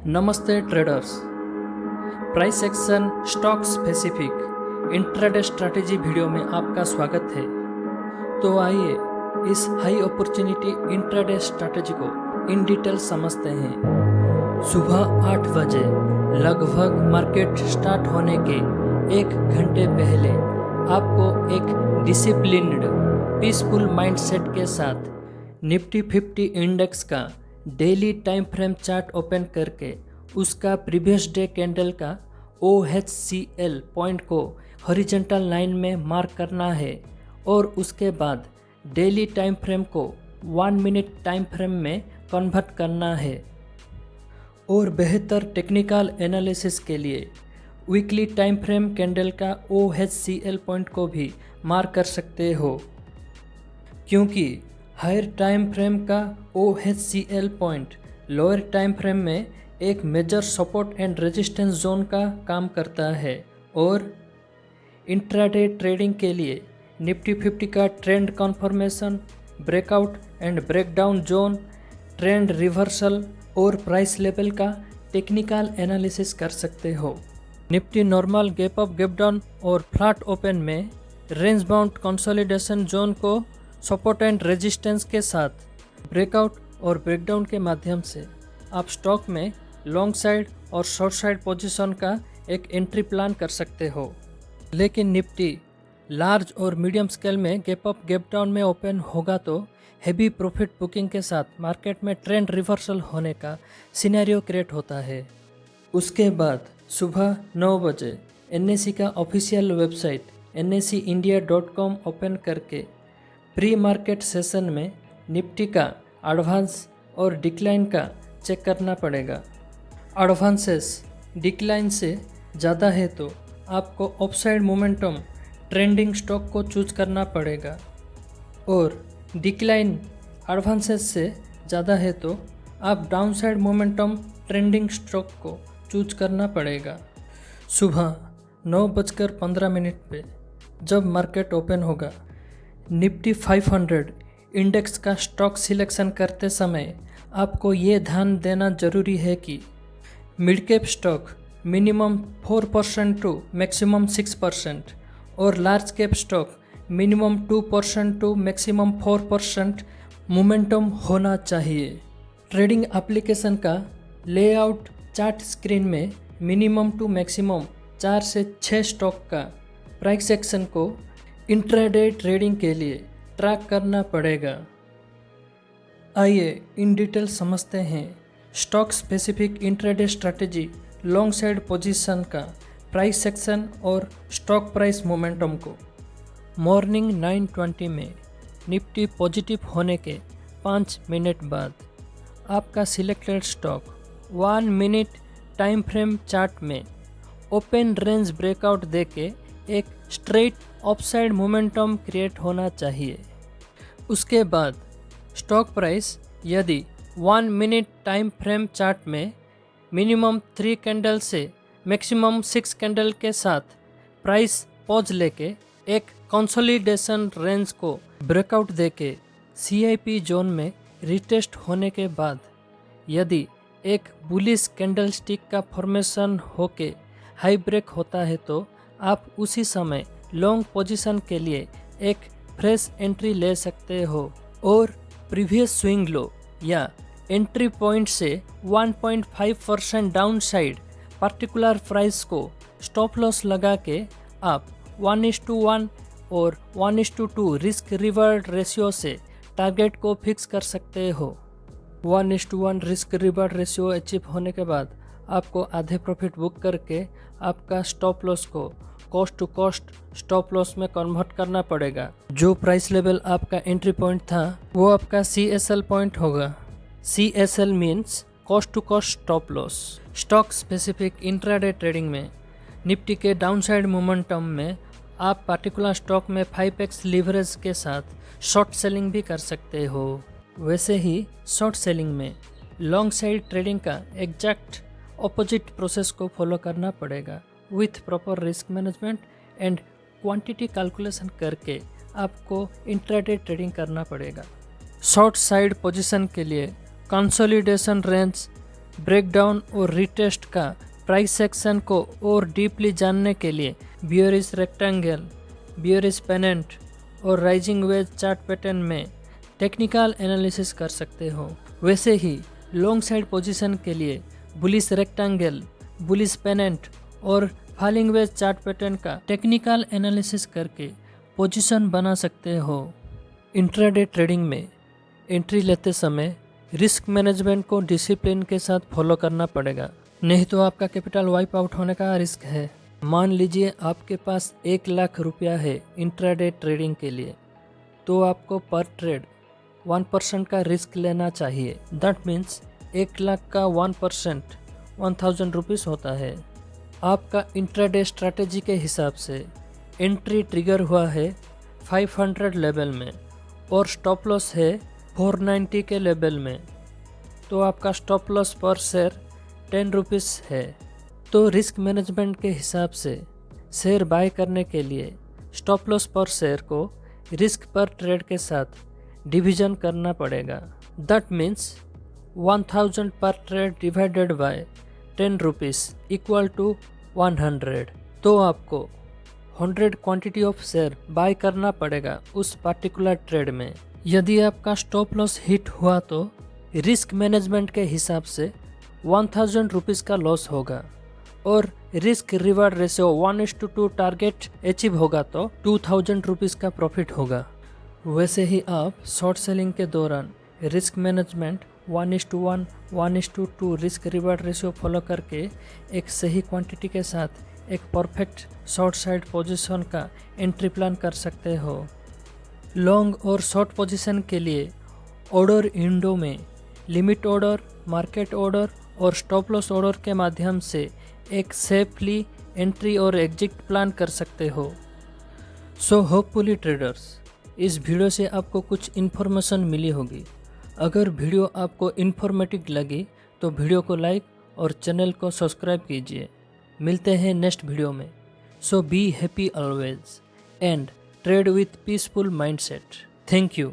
नमस्ते traders. Price action stock specific intraday strategy video में आपका स्वागत है। तो आइए इस हाई अपॉर्चुनिटी इंट्राडे स्ट्रैटेजी को इन डिटेल समझते हैं। सुबह 8 बजे लगभग मार्केट स्टार्ट होने के 1 घंटे पहले आपको एक डिसिप्लिन्ड पीसफुल माइंडसेट के साथ निफ्टी 50 इंडेक्स का daily time frame chart open करके उसका प्रीवियस डे कैंडल का OHCL पॉइंट को हॉरिजॉन्टल लाइन में मार्क करना है और उसके बाद डेली टाइम फ्रेम को 1 मिनट टाइम फ्रेम में कन्वर्ट करना है। और बेहतर टेक्निकल एनालिसिस के लिए वीकली टाइम फ्रेम कैंडल का OHCL पॉइंट को भी मार्क कर सकते हो, क्योंकि हायर टाइम फ्रेम का OHCL point lower time frame में एक major support and resistance zone का काम करता है। और इंट्राडे ट्रेडिंग के लिए निफ्टी 50 का trend confirmation, breakout and breakdown zone, trend reversal और प्राइस लेवल का टेक्निकल एनालिसिस कर सकते हो। Nifty normal gap up gap down और फ्लैट ओपन में रेंज बाउंड कंसोलिडेशन जोन को सपोर्ट एंड रेजिस्टेंस के साथ ब्रेकआउट और ब्रेकडाउन के माध्यम से आप स्टॉक में लॉन्ग साइड और शॉर्ट साइड पोजीशन का एक एंट्री प्लान कर सकते हो। लेकिन निफ्टी लार्ज और मीडियम स्केल में गैप अप गैप डाउन में ओपन होगा तो हेवी प्रॉफिट बुकिंग के साथ मार्केट में ट्रेंड रिवर्सल होने का सिनेरियो क्रिएट होता है। उसके बाद सुबह 9 बजे NSE का ऑफिशियल वेबसाइट NSEindia.com ओपन करके प्री मार्केट सेशन में निफ्टी का एडवांस और डिक्लाइन का चेक करना पड़ेगा। एडवांसेस डिक्लाइन से ज़्यादा है तो आपको अपसाइड मोमेंटम ट्रेंडिंग स्टॉक को चूज करना पड़ेगा, और डिक्लाइन एडवांसेस से ज़्यादा है तो आप डाउनसाइड मोमेंटम ट्रेंडिंग स्टॉक को चूज करना पड़ेगा। सुबह 9:15 पे जब मार्केट ओपन होगा, निफ्टी 500 इंडेक्स का स्टॉक सिलेक्शन करते समय आपको ये ध्यान देना जरूरी है कि mid cap stock minimum 4% to maximum 6% और large cap stock minimum 2% to maximum 4% momentum होना चाहिए। ट्रेडिंग एप्लीकेशन का लेआउट चार्ट स्क्रीन में मिनिमम टू मैक्सिमम 4 से 6 स्टॉक का प्राइस एक्शन को इंट्राडे ट्रेडिंग के लिए ट्रैक करना पड़ेगा। आइए इन डिटेल समझते हैं stock specific intraday strategy long side position का प्राइस एक्शन और स्टॉक प्राइस मोमेंटम को। मॉर्निंग 9:20 में निफ्टी पॉजिटिव होने के 5 मिनट बाद आपका selected stock 1 minute time frame chart में ओपन रेंज ब्रेकआउट देके एक स्ट्रेट अपसाइड मोमेंटम क्रिएट होना चाहिए। उसके बाद स्टॉक प्राइस यदि 1 मिनट टाइम फ्रेम चार्ट में मिनिमम 3 कैंडल से मैक्सिमम 6 कैंडल के साथ प्राइस पॉज लेके एक कंसोलिडेशन रेंज को ब्रेकआउट देके CIP जोन में रिटेस्ट होने के बाद यदि एक बुलिश कैंडल स्टिक का फॉर्मेशन होके हाई ब्रेक होता है तो आप उसी समय लॉन्ग पोजीशन के लिए एक फ्रेश एंट्री ले सकते हो, और प्रीवियस स्विंग लो या एंट्री पॉइंट से 1.5% डाउन साइड पर्टिकुलर प्राइस को स्टॉप लॉस लगा के आप 1:1 और 1:2 रिस्क रिवार्ड रेशियो से टारगेट को फिक्स कर सकते हो। 1:1 रिस्क रिवार्ड रेशियो अचीव होने के बाद आपको आधे प्रॉफिट बुक करके आपका स्टॉप लॉस को cost to cost stop loss में कन्वर्ट करना पड़ेगा। जो प्राइस लेवल आपका एंट्री पॉइंट था वो आपका CSL पॉइंट होगा। CSL means cost to cost stop loss. Stock specific intraday trading में निफ्टी के डाउनसाइड मोमेंटम में आप पार्टिकुलर स्टॉक में 5x लीवरेज के साथ शॉर्ट सेलिंग भी कर सकते हो। वैसे ही शॉर्ट सेलिंग में लॉन्ग साइड ट्रेडिंग का एग्जैक्ट ऑपोजिट प्रोसेस को फॉलो करना पड़ेगा। With proper risk management and quantity calculation करके आपको इंट्राडे ट्रेडिंग करना पड़ेगा। शॉर्ट साइड पोजीशन के लिए कंसोलिडेशन रेंज ब्रेकडाउन और रिटेस्ट का प्राइस सेक्शन को और डीपली जानने के लिए बियरिश रेक्टेंगल, बियरिश पेनेंट और राइजिंग वेज चार्ट पैटर्न में टेक्निकल एनालिसिस कर सकते हो। वैसे ही लॉन्ग साइड पोजीशन के लिए बुलिश रेक्टेंगल, बुलिश पेनेंट और फॉलिंग वेज चार्ट पैटर्न का टेक्निकल एनालिसिस करके पोजीशन बना सकते हो। इंट्राडे ट्रेडिंग में एंट्री लेते समय रिस्क मैनेजमेंट को डिसिप्लिन के साथ फॉलो करना पड़ेगा, नहीं तो आपका कैपिटल वाइप आउट होने का रिस्क है। मान लीजिए आपके पास 1 लाख रुपया है इंट्राडे ट्रेडिंग के लिए, तो आपको पर ट्रेड 1% का रिस्क लेना चाहिए। दैट मीन्स 1 लाख का 1% 1000 रुपीज़ होता है। आपका इंट्राडे स्ट्रैटेजी के हिसाब से एंट्री ट्रिगर हुआ है 500 लेवल में और स्टॉप लॉस है 490 के लेवल में, तो आपका स्टॉप लॉस पर शेयर 10 रुपीज़ है। तो रिस्क मैनेजमेंट के हिसाब से शेयर बाय करने के लिए स्टॉप लॉस पर शेयर को रिस्क पर ट्रेड के साथ डिवीजन करना पड़ेगा। दैट मीन्स 1000 पर trade divided by 10 rupees equal to 100। तो आपको 100 क्वांटिटी ऑफ शेयर बाय करना पड़ेगा उस पार्टिकुलर ट्रेड में। यदि आपका स्टॉप लॉस हिट हुआ तो रिस्क मैनेजमेंट के हिसाब से 1000 रुपीज़ का लॉस होगा और risk reward ratio 1:2 target achieve होगा तो 2000 रुपीज़ का प्रॉफिट होगा। वैसे ही आप शॉर्ट सेलिंग के दौरान risk management 1:1, 1:2 risk reward ratio follow करके एक सही क्वांटिटी के साथ एक परफेक्ट शॉर्ट साइड पोजीशन का एंट्री प्लान कर सकते हो। लॉन्ग और शॉर्ट पोजीशन के लिए ऑर्डर विंडो में लिमिट ऑर्डर, मार्केट ऑर्डर और स्टॉप लॉस ऑर्डर के माध्यम से एक सेफली एंट्री और एग्जिट प्लान कर सकते हो। सो होपफुली ट्रेडर्स, इस वीडियो से आपको कुछ इन्फॉर्मेशन मिली होगी। अगर वीडियो आपको इन्फॉर्मेटिव लगी तो वीडियो को लाइक और चैनल को सब्सक्राइब कीजिए। मिलते हैं नेक्स्ट वीडियो में। So be happy always and trade with peaceful mindset. Thank you.